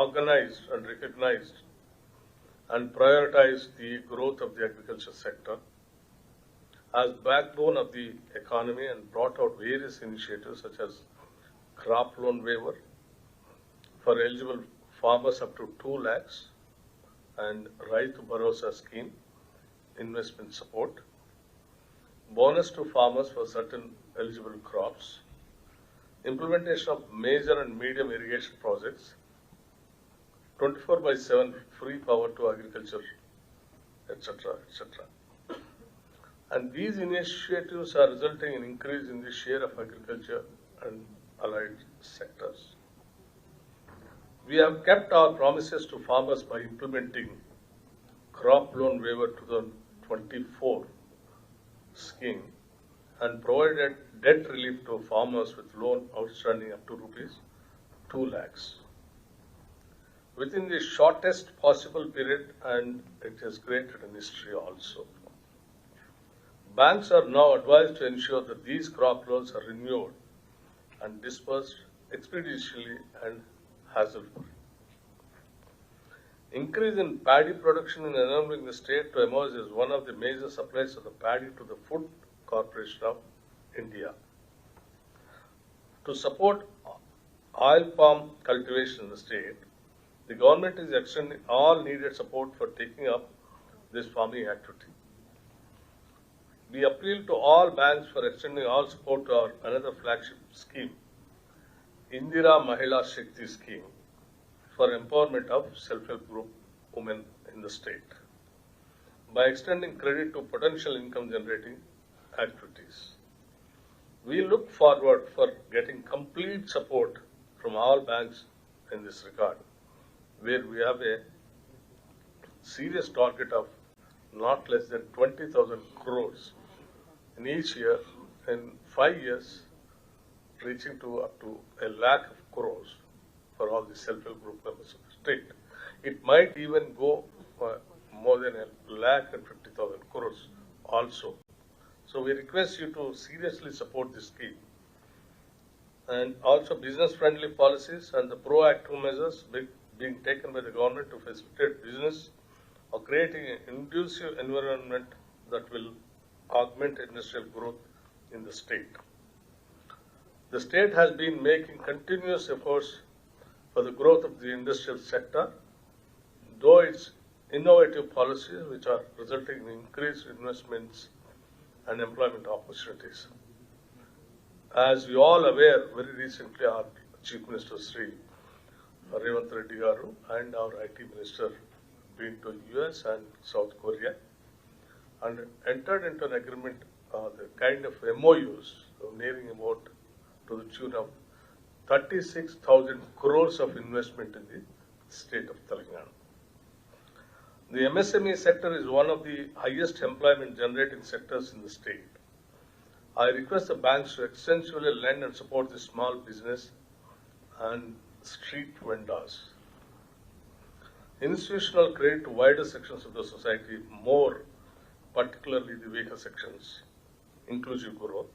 organized and recognized and prioritized the growth of the agriculture sector as backbone of the economy and brought out various initiatives such as crop loan waiver for eligible farmers up to 2 lakhs and Raitu Bharosa scheme, investment support, bonus to farmers for certain eligible crops, implementation of major and medium irrigation projects, 24/7 free power to agriculture, etc., etc. And these initiatives are resulting in increase in the share of agriculture and allied sectors. We have kept our promises to farmers by implementing crop loan waiver 2024 scheme and provided debt relief to farmers with loan outstanding up to rupees 2 lakhs within the shortest possible period, and it has created an history also. Banks are now advised to ensure that these crop loans are renewed and disbursed expeditiously and hassle-free. Increase in paddy production in enabling the state to emerge as one of the major suppliers of the paddy to the Food Corporation of India. To support oil palm cultivation in the state, the government is extending all needed support for taking up this farming activity. We appeal to all banks for extending all support to our another flagship scheme, Indira Mahila Shakti scheme, for empowerment of self-help group women in the state by extending credit to potential income generating activities. We look forward for getting complete support from all banks in this regard, where we have a serious target of not less than 20,000 crores in each year, in 5 years, reaching to up to 1 lakh of crores for all the self-help group members of the state. It might even go more than 1,50,000 crores also. So we request you to seriously support this scheme. And also business-friendly policies and the proactive measures being taken by the government to facilitate business or creating an conducive environment that will augment industrial growth in the state. The state has been making continuous efforts for the growth of the industrial sector, though its innovative policies which are resulting in increased investments and employment opportunities. As you all aware, very recently our Chief Minister Sri Revanth Reddy Garu and our IT Minister been to US and South Korea and entered into an agreement, the kind of MOUs nearing about to the tune of 36,000 crores of investment in the state of Telangana. The MSME sector is one of the highest employment generating sectors in the state. I request the banks to extensively lend and support the small business and street vendors. Institutional credit to wider sections of the society, more particularly the weaker sections, inclusive growth,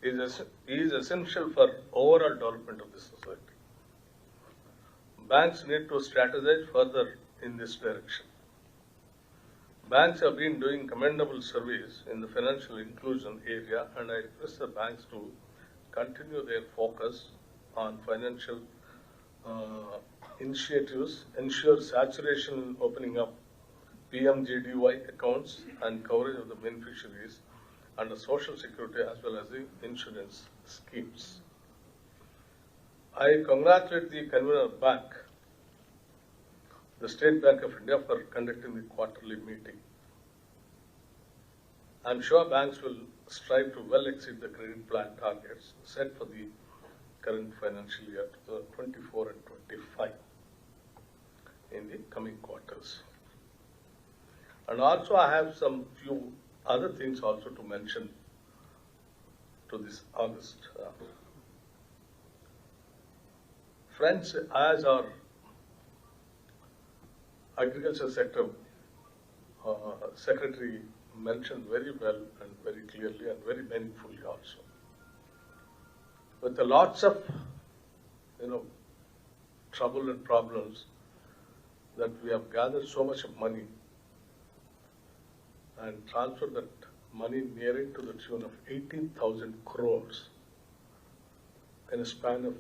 is essential for overall development of the society. Banks need to strategize further in this direction. Banks have been doing commendable service in the financial inclusion area, and I request the banks to continue their focus on financial initiatives, ensure saturation in opening up PMJDY accounts and coverage of the beneficiaries under social security as well as the insurance schemes. I congratulate the convener bank, the State Bank of India, for conducting the quarterly meeting. I am sure banks will strive to well exceed the credit plan targets set for the current financial year 2024 and 25 in the coming quarters. And also I have some few other things also to mention to this August. Friends, as our agriculture sector secretary mentioned very well and very clearly and very meaningfully also, with the lots of trouble and problems that we have gathered so much of money and transferred that money nearing to the tune of 18,000 crores in a span of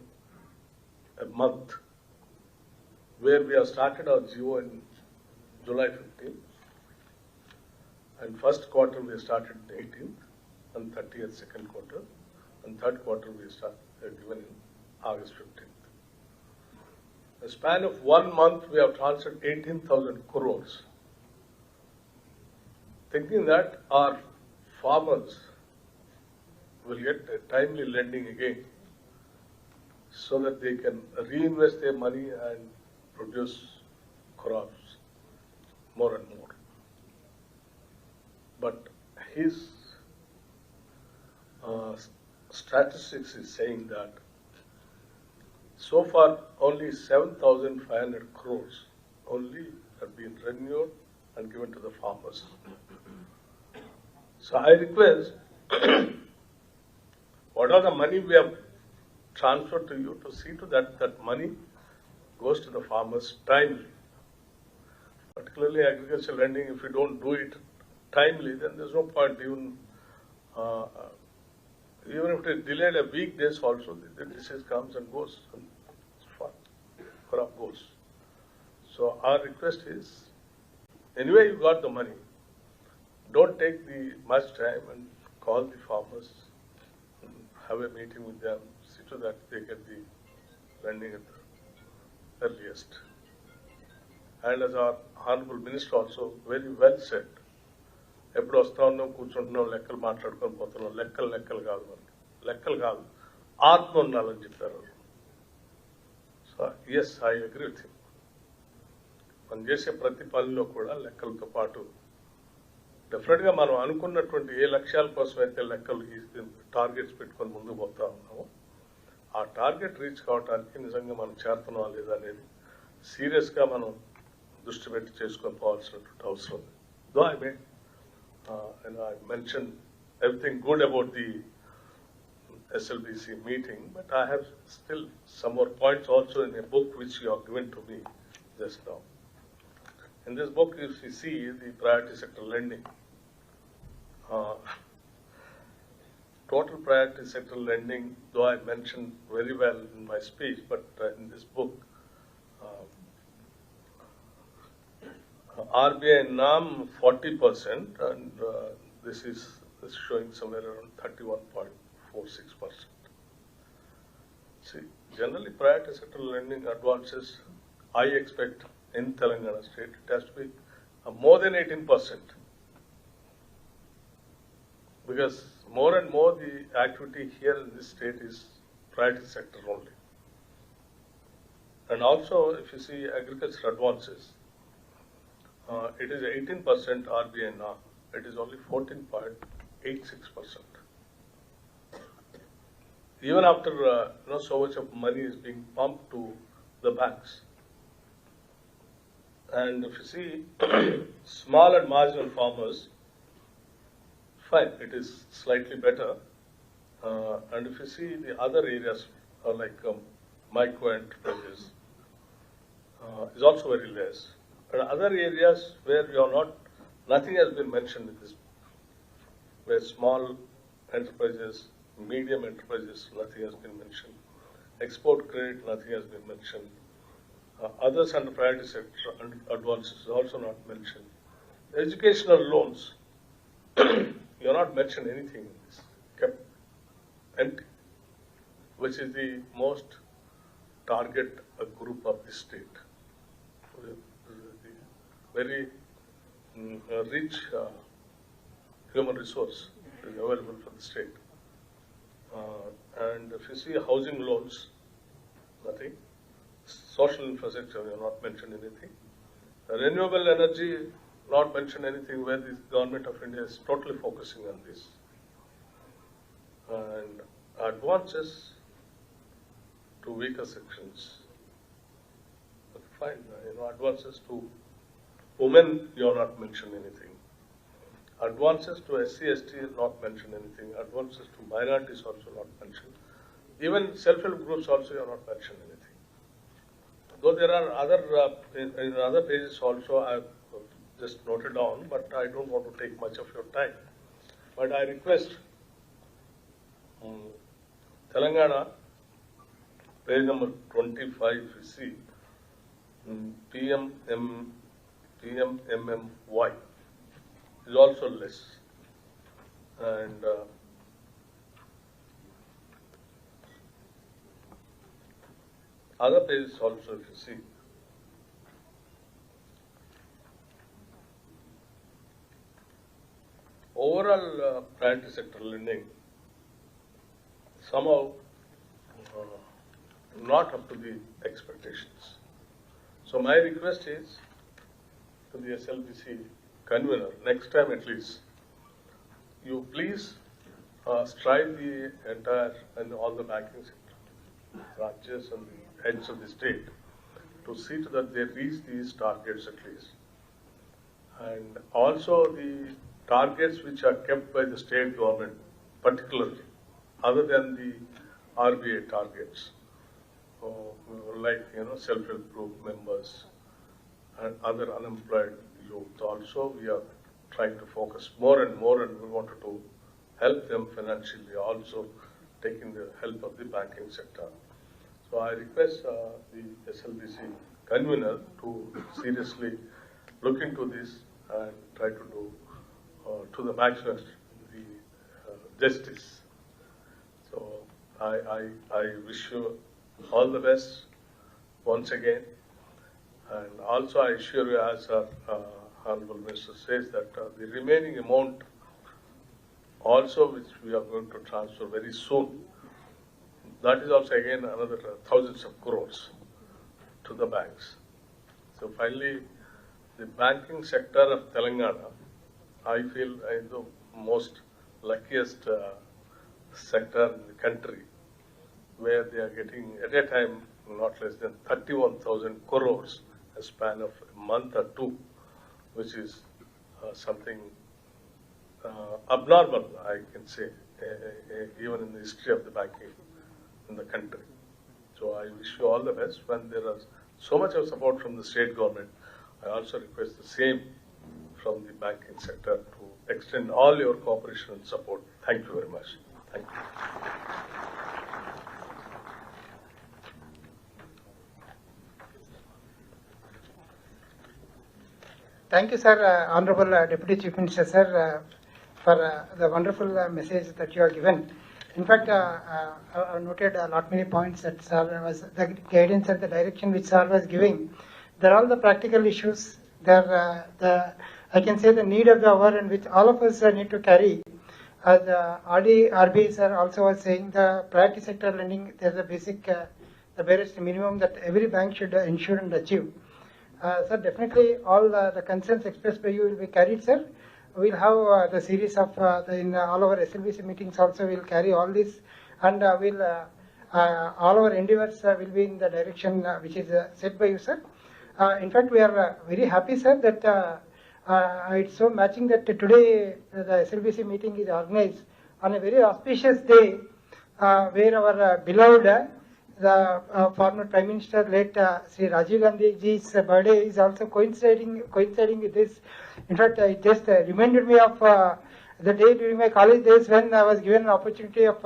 a month, where we have started our GO in July 15th, and first quarter we started 18th, and 30th second quarter, and third quarter we given in August 15th. In a span of 1 month, we have transferred 18,000 crores, thinking that our farmers will get a timely lending again, so that they can reinvest their money and produce crops more and more. But his statistics is saying that so far only 7,500 crores only have been renewed and given to the farmers. So I request, what are the money we have transferred to you, to see to that money goes to the farmers timely. Particularly agricultural lending, if you don't do it timely, then there's no point. Even if it is delayed a week, days also, the disease comes and goes, and crop goes. So our request is, anyway you got the money, don't take the much time and call the farmers and have a meeting with them, see to that they get the lending at the earliest. And as our Honorable Minister also very well said, ఎప్పుడు వస్తా ఉన్నాం కూర్చుంటున్నాం లెక్కలు మాట్లాడుకొని పోతున్నాం, లెక్కలు కాదు మనకి, లెక్కలు కాదు ఆత్మ ఉండాలని చెప్పారు. So yes, I agree with him. మనం చేసే ప్రతి పనిలో కూడా లెక్కలతో పాటు డెఫినెట్గా మనం అనుకున్నటువంటి ఏ లక్ష్యాల కోసం అయితే లెక్కలు టార్గెట్స్ పెట్టుకొని ముందుకు పోతా ఉన్నామో, ఆ టార్గెట్ రీచ్ కావడానికి నిజంగా మనం చేరుతున్నాం లేదా అనేది సీరియస్గా మనం దృష్టి పెట్టి చేసుకొని పోవాల్సినటువంటి అవసరం ఉంది. Though I made I mentioned everything good about the SLBC meeting, but I have still some more points also in a book which you have given to me just now. In this book, if you see the priority sector lending, total priority sector lending, though I mentioned very well in my speech, but in this book, RBI NAM 40%, and this is showing somewhere around 31.46%. See, generally priority sector lending advances, I expect in Telangana state, it has to be more than 18%. Because more and more the activity here in this state is priority sector only. And also, if you see agriculture advances, it is 18% RBI now. It is only 14.86%. Even after so much of money is being pumped to the banks. And if you see small and marginal farmers, fine, it is slightly better. And if you see the other areas like micro enterprises, is also very less. And other areas where we are not, nothing has been mentioned in this, where small enterprises, medium enterprises, nothing has been mentioned. Export credit, nothing has been mentioned. Others under priority sector advances also not mentioned. Educational loans, you are not mentioned anything in this, kept empty, which is the most target group of the state. Very rich human resource is available for the state. And if you see housing loans, nothing. Social infrastructure, you have not mentioned anything. Renewable energy, not mentioned anything, where the government of India is totally focusing on this. And advances to weaker sections, fine. Advances to women, you have not mentioned anything. Advances to SC, ST, not mentioned anything. Advances to minorities also not mentioned. Even self-help groups also, you have not mentioned anything. Though there are other, in other pages also I have just noted down, but I don't want to take much of your time. But I request Telangana, page number 25, you see, PMMY is also less. And other pages also, if you see, overall priority sector lending somehow not up to the expectations. So my request is to the SLBC convener, next time at least, you please strive the entire and all the banking sector, branches and the heads of the state to see to that they reach these targets at least. And also the targets which are kept by the state government, particularly, other than the RBI targets, like self-help group members and other unemployed youth. Also, we are trying to focus more and more, and we wanted to help them financially. Also, taking the help of the banking sector. So I request the SLBC convener to seriously look into this and try to do to the maximum the justice. So I wish you all the best once again, and also I assure you, as our Honorable Minister says, that the remaining amount also which we are going to transfer very soon, that is also again another thousands of crores to the banks. So finally, the banking sector of Telangana, I feel is the most luckiest sector in the country, where they are getting at a time not less than 31,000 crores a span of a month or two, which is something abnormal, I can say, even in the history of the banking in the country. So I wish you all the best. When there is so much of support from the state government, I also request the same from the banking sector to extend all your cooperation and support. Thank you very much. Thank you. Thank you, sir, Honorable Deputy Chief Minister, sir, for the wonderful message that you have given. In fact, I noted a lot many points that sir was the guidance and the direction which sir was giving. There are all the practical issues. There, I can say the need of the hour, and which all of us need to carry. As RBI sir also was saying, the priority sector lending, there's a basic, the barest minimum that every bank should ensure and achieve. Sir, definitely all the concerns expressed by you will be carried, sir. We'll have the series of in all our SLBC meetings also. We'll carry all this, and we'll all our endeavors will be in the direction which is set by you, sir. In fact, we are very happy, sir, that it's so matching that today the SLBC meeting is organized on a very auspicious day, where our beloved the former Prime Minister, late Sri Rajiv Gandhi ji's birthday is also coinciding with this. In fact, it just reminded me of the day during my college days when I was given an opportunity of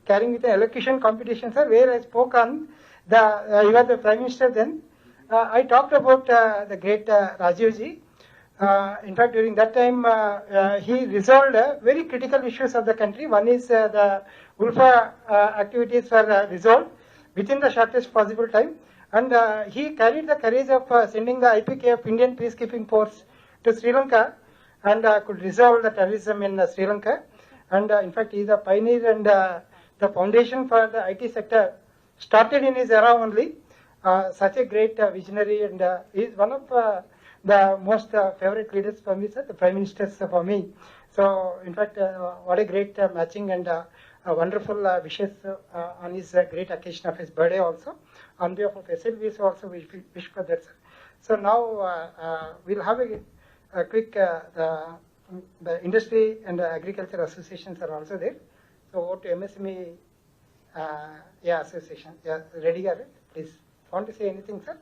carrying with an elocution competition, sir, where I spoke on the you were the Prime Minister then. I talked about the great Rajiv ji. In fact, during that time, he resolved very critical issues of the country. One is the ULFA activities were resolved within the shortest possible time, and he carried the courage of sending the IPK of Indian Peacekeeping Force to Sri Lanka, and could resolve the terrorism in Sri Lanka. And in fact, he is a pioneer, and the foundation for the IT sector started in his era only. Such a great visionary, and he is one of the most favorite leaders for me, sir, the Prime Ministers for me. So, in fact, what a great matching, and wonderful wishes on his great occasion of his birthday also. On behalf of SLBC also, we wish for that, sir. So now we'll have a quick, the industry and agriculture associations are also there. So over to MSME association. Yeah, ready, please. Want to say anything, sir?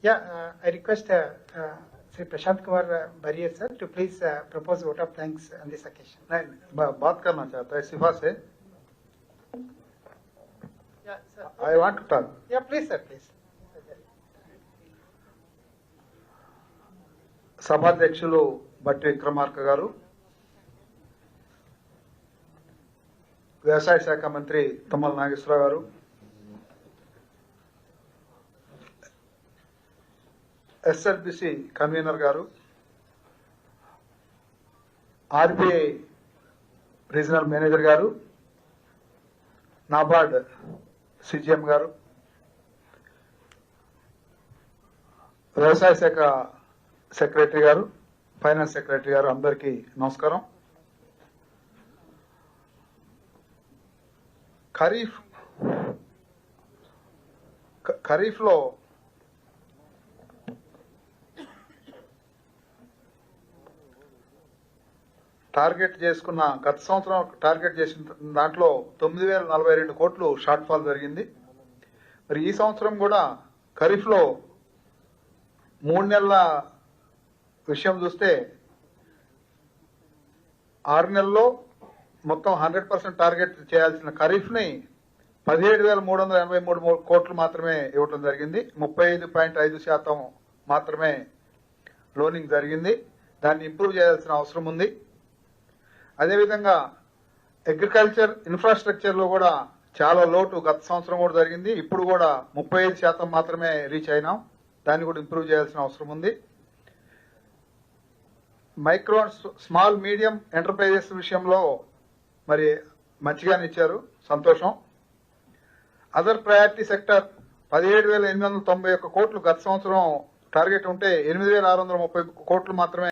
Yeah, I request Sri Prashant Kumar Barrier sir to please propose vote of thanks on this occasion. नहीं बात करना चाहता है सिफा से. Yeah, sir. I want to talk. Yeah, please, sir, please. సభాధ్యక్షులు భట్టి విక్రమార్క గారు, వ్యవసాయ శాఖ మంత్రి తుమ్మల నాగేశ్వరరావు గారు, ఎస్ఎల్బిసి కన్వీనర్ గారు, ఆర్బీఐ రీజనల్ మేనేజర్ గారు, నాబార్డ్ సిజిఎం గారు, వ్యవసాయ శాఖ సెక్రటరీ గారు, ఫైనాన్స్ సెక్రటరీ గారు, అందరికీ నమస్కారం. ఖరీఫ్ లో టార్గెట్ చేసుకున్న గత సంవత్సరం టార్గెట్ చేసిన దాంట్లో 9,042 కోట్లు షార్ట్ ఫాల్ జరిగింది. మరి ఈ సంవత్సరం కూడా ఖరీఫ్ లో 3 నెలల విషయం చూస్తే 6 నెలల్లో మొత్తం 100% టార్గెట్ చేయాల్సిన ఖరీఫ్ ని 17,383 కోట్లు మాత్రమే ఇవ్వటం జరిగింది. 35.5% మాత్రమే లోనింగ్ జరిగింది. దాన్ని ఇంప్రూవ్ చేయాల్సిన అవసరం ఉంది. అదేవిధంగా అగ్రికల్చర్ ఇన్ఫ్రాస్ట్రక్చర్ లో కూడా చాలా లోటు గత సంవత్సరం కూడా జరిగింది. ఇప్పుడు కూడా 35% మాత్రమే రీచ్ అయినాం. దాన్ని కూడా ఇంప్రూవ్ చేయాల్సిన అవసరం ఉంది. మైక్రో స్మాల్ మీడియం ఎంటర్ప్రైజెస్ విషయంలో మరి మంచిగానే ఇచ్చారు, సంతోషం. అదర్ ప్రయారిటీ సెక్టర్ 17,891 కోట్లు గత సంవత్సరం టార్గెట్ ఉంటే 8,630 కోట్లు మాత్రమే